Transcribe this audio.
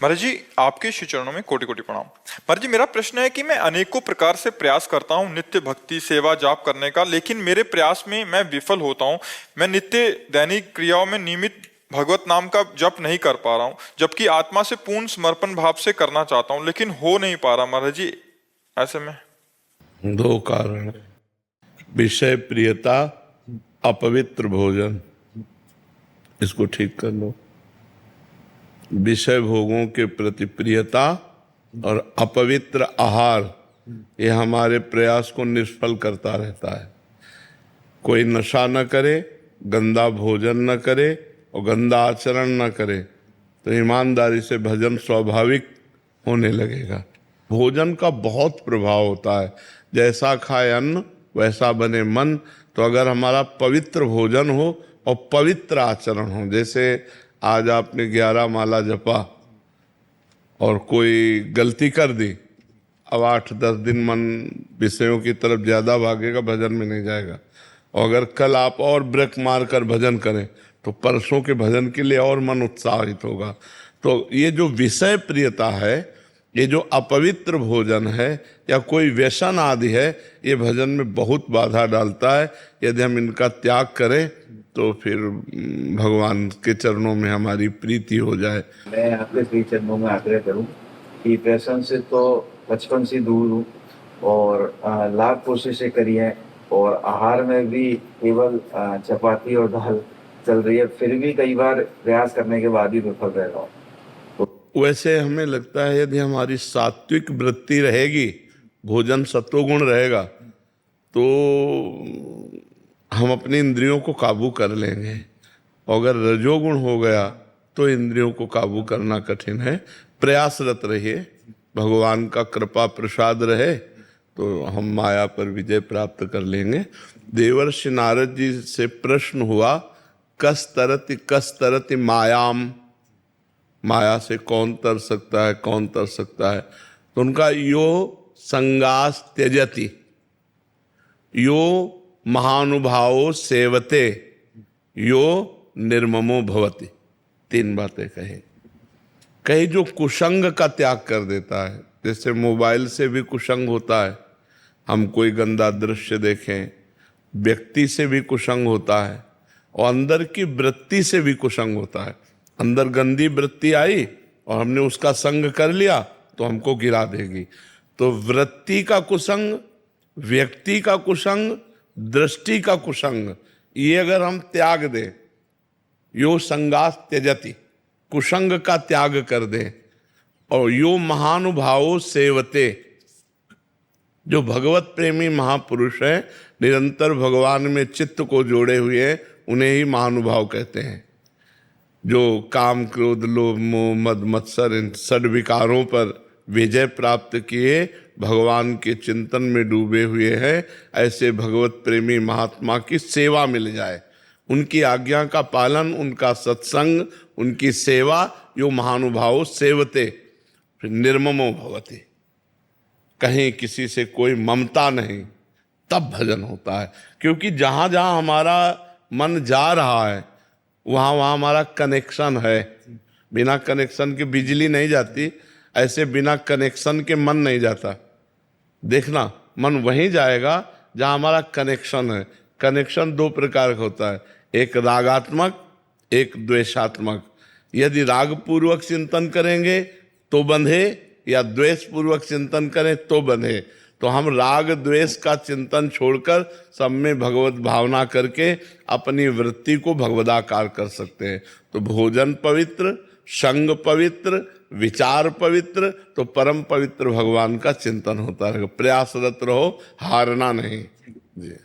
महाराज जी, आपके श्री चरणों में कोटि कोटि प्रणाम। महाराज जी, मेरा प्रश्न है कि मैं अनेकों प्रकार से प्रयास करता हूँ नित्य भक्ति सेवा जाप करने का, लेकिन मेरे प्रयास में मैं विफल होता हूँ। मैं नित्य दैनिक क्रियाओं में नियमित भगवत नाम का जप नहीं कर पा रहा हूँ, जबकि आत्मा से पूर्ण समर्पण भाव से करना चाहता हूँ, लेकिन हो नहीं पा रहा। महाराज जी, ऐसे में दो कारण, विषय प्रियता, अपवित्र भोजन, इसको ठीक कर लो। विषय भोगों के प्रति प्रियता और अपवित्र आहार, ये हमारे प्रयास को निष्फल करता रहता है। कोई नशा न करे, गंदा भोजन न करे और गंदा आचरण न करे तो ईमानदारी से भजन स्वाभाविक होने लगेगा। भोजन का बहुत प्रभाव होता है, जैसा खाए अन्न वैसा बने मन। तो अगर हमारा पवित्र भोजन हो और पवित्र आचरण हो, जैसे आज आपने 11 माला जपा और कोई गलती कर दी, अब 8-10 दिन मन विषयों की तरफ ज्यादा भागेगा, भजन में नहीं जाएगा। और अगर कल आप और ब्रेक मार कर भजन करें तो परसों के भजन के लिए और मन उत्साहित होगा। तो ये जो विषय प्रियता है, ये जो अपवित्र भोजन है या कोई व्यसन आदि है, ये भजन में बहुत बाधा डालता है। यदि हम इनका त्याग करें तो फिर भगवान के चरणों में हमारी प्रीति हो जाए। मैं आपके श्री चरणों में आग्रह करूं कि व्यसन से तो बचपन से दूर हूँ और लाख कोशिशें करी हैं और आहार में भी केवल चपाती और दाल चल रही है, फिर भी कई बार प्रयास करने के बाद ही विफल रह रहा हूँ। वैसे हमें लगता है यदि हमारी सात्विक वृत्ति रहेगी, भोजन सत्वगुण रहेगा, तो हम अपनी इंद्रियों को काबू कर लेंगे। अगर रजोगुण हो गया तो इंद्रियों को काबू करना कठिन है। प्रयासरत रहिए, भगवान का कृपा प्रसाद रहे तो हम माया पर विजय प्राप्त कर लेंगे। देवर्षि नारद जी से प्रश्न हुआ, कस तरति मायाम, माया से कौन तर सकता है, कौन तर सकता है? तो उनका यो संगास त्यजति, यो महानुभावो सेवते, यो निर्ममो भवति। 3 बातें कही जो कुसंग का त्याग कर देता है। जैसे मोबाइल से भी कुसंग होता है, हम कोई गंदा दृश्य देखें, व्यक्ति से भी कुसंग होता है और अंदर की वृत्ति से भी कुसंग होता है। अंदर गंदी वृत्ति आई और हमने उसका संग कर लिया तो हमको गिरा देगी। तो वृत्ति का कुसंग, व्यक्ति का कुसंग, दृष्टि का कुसंग, ये अगर हम त्याग दें, यो संगास त्यजति, कुसंग का त्याग कर दें, और यो महानुभावो सेवते, जो भगवत प्रेमी महापुरुष हैं, निरंतर भगवान में चित्त को जोड़े हुए हैं, उन्हें ही महानुभाव कहते हैं। जो काम क्रोध लोभ मोह मद मत्सर इन षड विकारों पर विजय प्राप्त किए, भगवान के चिंतन में डूबे हुए हैं, ऐसे भगवत प्रेमी महात्मा की सेवा मिल जाए, उनकी आज्ञा का पालन, उनका सत्संग, उनकी सेवा, यो महानुभाव सेवते, फिर निर्ममो भवति, कहीं किसी से कोई ममता नहीं, तब भजन होता है। क्योंकि जहाँ जहाँ हमारा मन जा रहा है वहाँ वहाँ हमारा कनेक्शन है। बिना कनेक्शन के बिजली नहीं जाती, ऐसे बिना कनेक्शन के मन नहीं जाता। देखना, मन वहीं जाएगा जहाँ हमारा कनेक्शन है। कनेक्शन 2 प्रकार का होता है, एक रागात्मक, एक द्वेषात्मक। यदि राग पूर्वक चिंतन करेंगे तो बंधे, या द्वेष पूर्वक चिंतन करें तो बंधे। तो हम राग द्वेष का चिंतन छोड़कर सब में भगवत भावना करके अपनी वृत्ति को भगवदाकार कर सकते हैं। तो भोजन पवित्र, संग पवित्र, विचार पवित्र, तो परम पवित्र भगवान का चिंतन होता रहेगा। प्रयासरत रहो, हारना नहीं जी।